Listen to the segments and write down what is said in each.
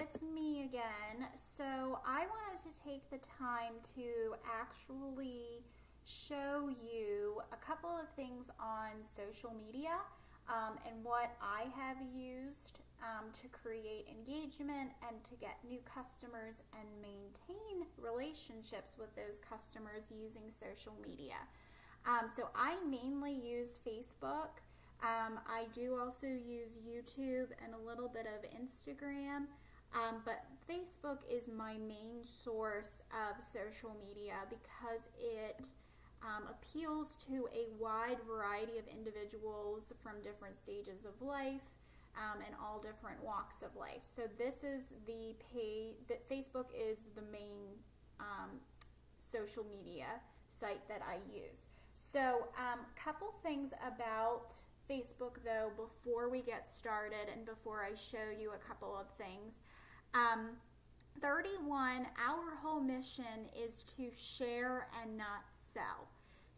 it's me again. So I wanted to take the time to actually show you a couple of things on social media and what I have used to create engagement and to get new customers and maintain relationships with those customers using social media. So I mainly use Facebook. I do also use YouTube and a little bit of Instagram, but Facebook is my main source of social media because it appeals to a wide variety of individuals from different stages of life and all different walks of life. So this is the page that Facebook is the main social media site that I use. So couple things about Facebook though before we get started and before I show you a couple of things. 31, our whole mission is to share and not sell.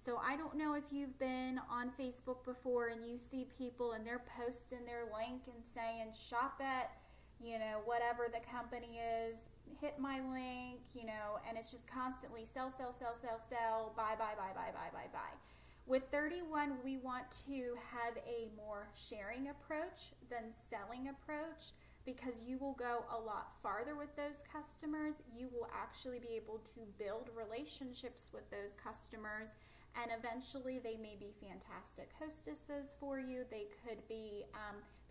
So I don't know if you've been on Facebook before and you see people and they're posting their link and saying shop at, whatever the company is, hit my link, and it's just constantly sell, buy. With 31, we want to have a more sharing approach than selling approach because you will go a lot farther with those customers. You will actually be able to build relationships with those customers, and eventually they may be fantastic hostesses for you. They could be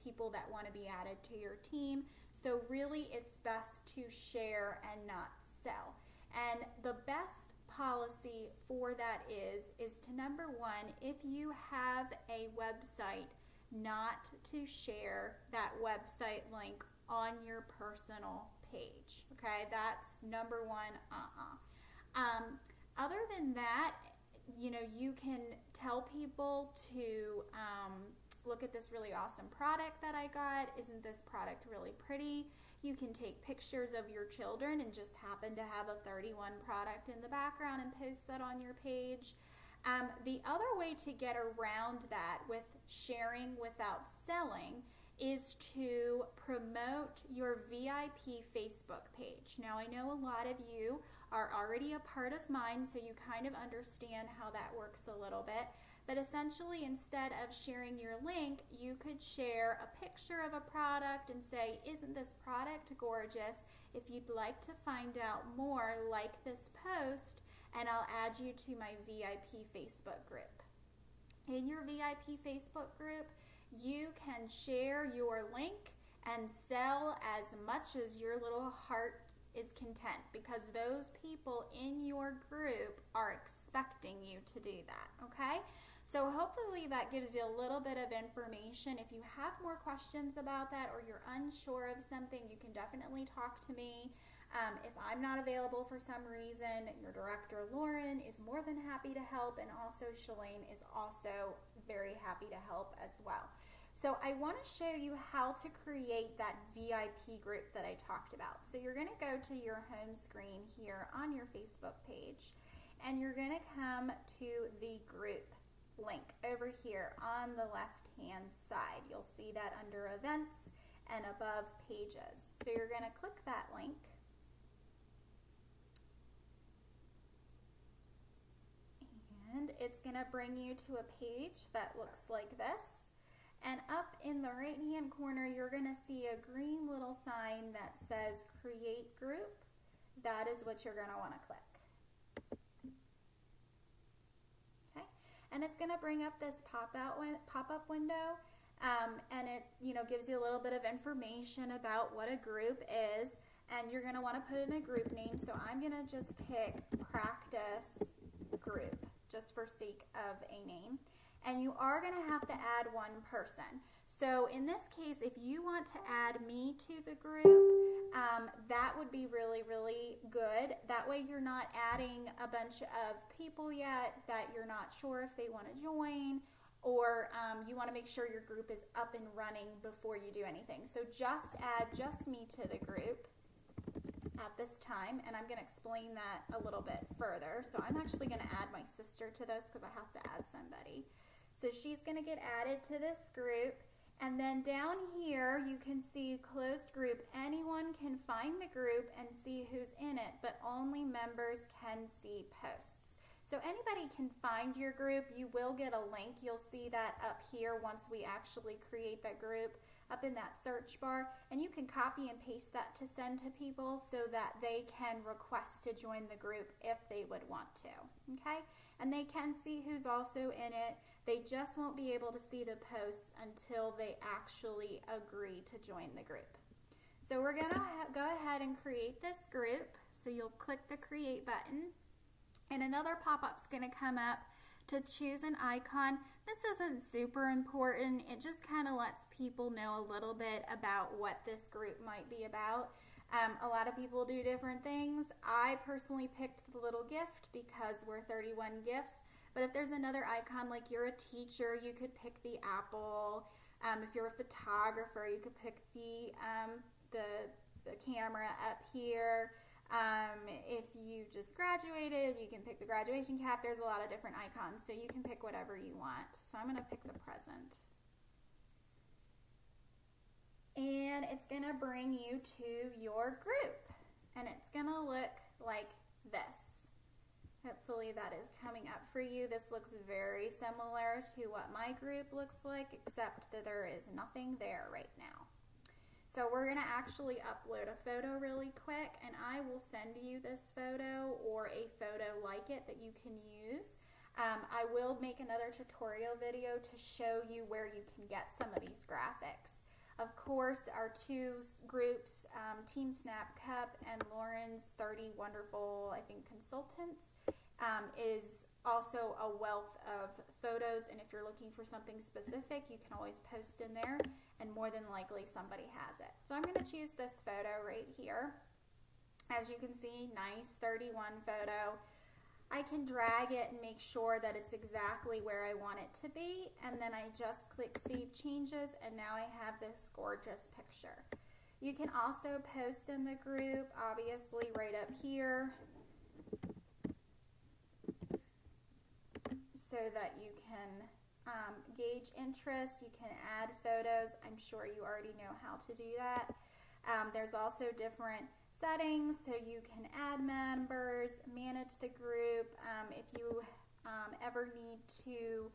people that want to be added to your team. So really it's best to share and not sell. And the best policy for that is to number one, if you have a website, not to share that website link on your personal page. Okay, that's number one. Other than that, you can tell people to look at this really awesome product that I got. Isn't this product really pretty? You can take pictures of your children and just happen to have a 31 product in the background and post that on your page. The other way to get around that with sharing without selling is to promote your VIP Facebook page. Now, I know a lot of you are already a part of mine, so you kind of understand how that works a little bit. But essentially, instead of sharing your link, you could share a picture of a product and say, isn't this product gorgeous? If you'd like to find out more, like this post, and I'll add you to my VIP Facebook group. In your VIP Facebook group, you can share your link and sell as much as your little heart is content because those people in your group are expecting you to do that, okay? So hopefully that gives you a little bit of information. If you have more questions about that or you're unsure of something, you can definitely talk to me. If I'm not available for some reason, your director, Lauren, is more than happy to help, and also Shalane is also very happy to help as well. So I want to show you how to create that VIP group that I talked about. So you're going to go to your home screen here on your Facebook page, and you're going to come to the group link over here on the left hand side. You'll see that under events and above pages. So you're going to click that link. And it's going to bring you to a page that looks like this. And up in the right hand corner, you're going to see a green little sign that says Create Group. That is what you're going to want to click. Okay, and it's going to bring up this pop-up window, and it gives you a little bit of information about what a group is, and you're going to want to put in a group name. So I'm going to just pick Practice Group, just for sake of a name. And you are going to have to add one person. So in this case, if you want to add me to the group, that would be really, really good. That way you're not adding a bunch of people yet that you're not sure if they want to join, or you want to make sure your group is up and running before you do anything. So just add just me to the group at this time, and I'm going to explain that a little bit further. So I'm actually going to add my sister to this because I have to add somebody. So she's going to get added to this group, And then down here, you can see closed group. Anyone can find the group and see who's in it, but only members can see posts. So anybody can find your group. You will get a link. You'll see that up here once we actually create that group up in that search bar. And you can copy and paste that to send to people so that they can request to join the group if they would want to. Okay? And they can see who's also in it. They just won't be able to see the posts until they actually agree to join the group. So we're going to go ahead and create this group. So you'll click the create button. And another pop-up's going to come up to choose an icon. This isn't super important. It just kind of lets people know a little bit about what this group might be about. A lot of people do different things. I personally picked the little gift because we're 31 gifts. But if there's another icon, like you're a teacher, you could pick the apple. If you're a photographer, you could pick the camera up here. If you just graduated, you can pick the graduation cap. There's a lot of different icons, so you can pick whatever you want. So I'm going to pick the present. And it's going to bring you to your group. And it's going to look like this. Hopefully that is coming up for you. This looks very similar to what my group looks like, except that there is nothing there right now. So we're going to actually upload a photo really quick, and I will send you this photo or a photo like it that you can use. I will make another tutorial video to show you where you can get some of these graphics. Of course, our two groups, Team Snap Cup and Lauren's 30 Wonderful, Consultants, is also a wealth of photos, and if you're looking for something specific, you can always post in there, and more than likely somebody has it. So I'm going to choose this photo right here. As you can see, nice 31 photo. I can drag it and make sure that it's exactly where I want it to be, and then I just click Save Changes, and now I have this gorgeous picture. You can also post in the group, obviously right up here, so that you can gauge interest. You can add photos. I'm sure you already know how to do that. There's also different settings, so you can add members, manage the group. If you ever need to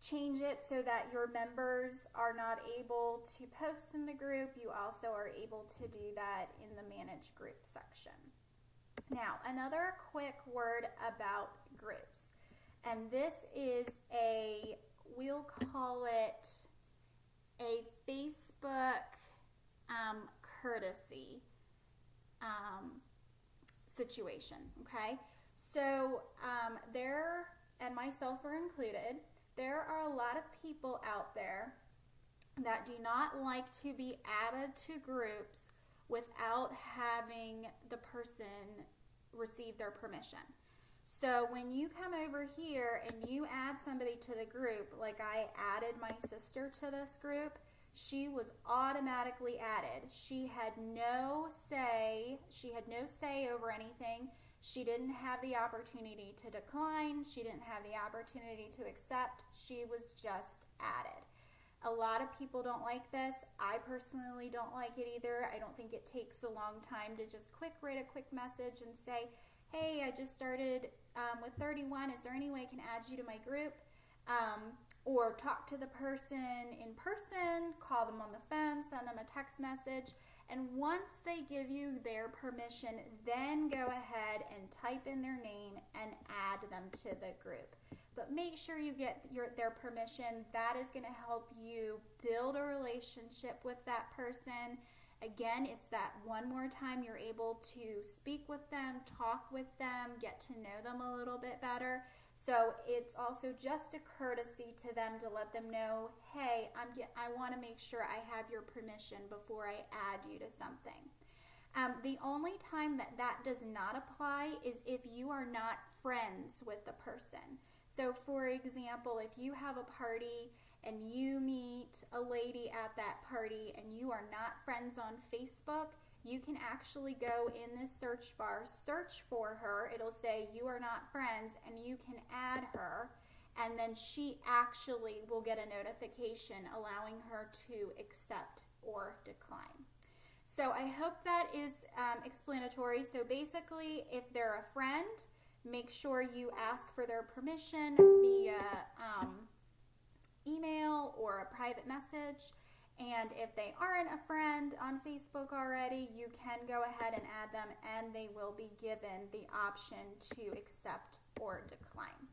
change it so that your members are not able to post in the group, you also are able to do that in the Manage Group section. Now, another quick word about groups, and this is we'll call it a Facebook courtesy situation, okay? So there, and myself are included, there are a lot of people out there that do not like to be added to groups without having the person receive their permission. So when you come over here and you add somebody to the group, like I added my sister to this group, she was automatically added. She had no say. She had no say over anything. She didn't have the opportunity to decline. She didn't have the opportunity to accept. She was just added. A lot of people don't like this. I personally don't like it either. I don't think it takes a long time to just write a quick message and say, hey, I just started with 31. Is there any way I can add you to my group? Or talk to the person in person, call them on the phone, send them a text message. And once they give you their permission, then go ahead and type in their name and add them to the group. But make sure you get their permission. That is going to help you build a relationship with that person. Again, it's that one more time you're able to speak with them, talk with them, get to know them a little bit better. So it's also just a courtesy to them to let them know, hey, I want to make sure I have your permission before I add you to something. The only time that does not apply is if you are not friends with the person. So for example, if you have a party and you meet a lady at that party and you are not friends on Facebook, you can actually go in this search bar, search for her. It'll say you are not friends, and you can add her. and then she actually will get a notification allowing her to accept or decline. So I hope that is explanatory. So basically, if they're a friend, make sure you ask for their permission via email or a private message. And if they aren't a friend on Facebook already, you can go ahead and add them, and they will be given the option to accept or decline.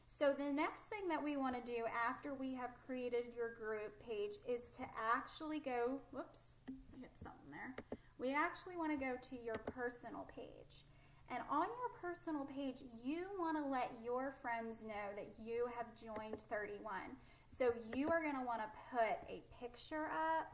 So the next thing that we want to do after we have created your group page is to actually go, whoops, I hit something there. We actually want to go to your personal page. And on your personal page, you want to let your friends know that you have joined 31. So you are going to want to put a picture up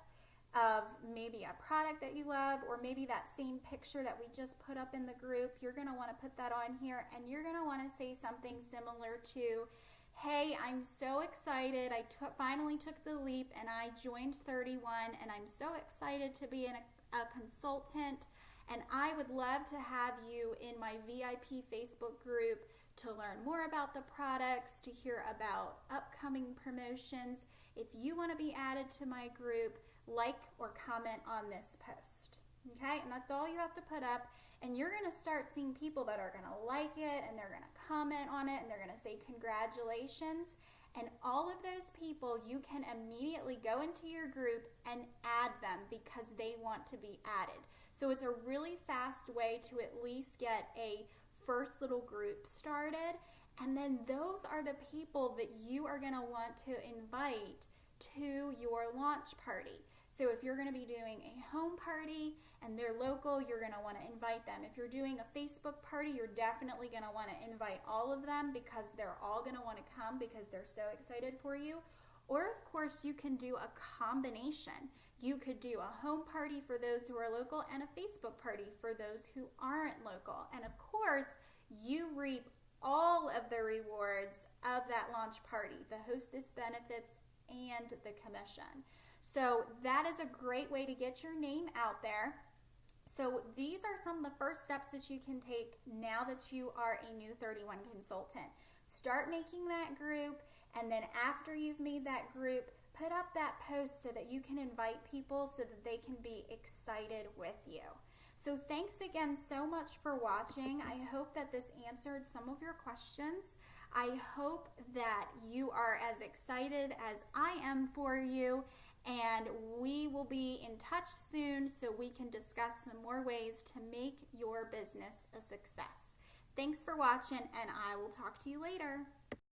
of maybe a product that you love, or maybe that same picture that we just put up in the group. You're going to want to put that on here, and you're going to want to say something similar to, hey, I'm so excited. I finally took the leap and I joined 31, and I'm so excited to be a consultant, and I would love to have you in my VIP Facebook group to learn more about the products, to hear about upcoming promotions. If you want to be added to my group, like or comment on this post. Okay, and that's all you have to put up, and you're going to start seeing people that are going to like it, and they're going to comment on it, and they're going to say congratulations. And all of those people, you can immediately go into your group and add them because they want to be added. So it's a really fast way to at least get a first little group started, and then those are the people that you are going to want to invite to your launch party. So if you're going to be doing a home party and they're local, you're going to want to invite them. If you're doing a Facebook party, you're definitely going to want to invite all of them because they're all going to want to come because they're so excited for you. Or of course, you can do a combination. You could do a home party for those who are local and a Facebook party for those who aren't local. And of course, you reap all of the rewards of that launch party, the hostess benefits and the commission. So that is a great way to get your name out there. So these are some of the first steps that you can take now that you are a new 31 consultant. Start making that group, and then after you've made that group, put up that post so that you can invite people so that they can be excited with you. So thanks again so much for watching. I hope that this answered some of your questions. I hope that you are as excited as I am for you, and we will be in touch soon so we can discuss some more ways to make your business a success. Thanks for watching, and I will talk to you later.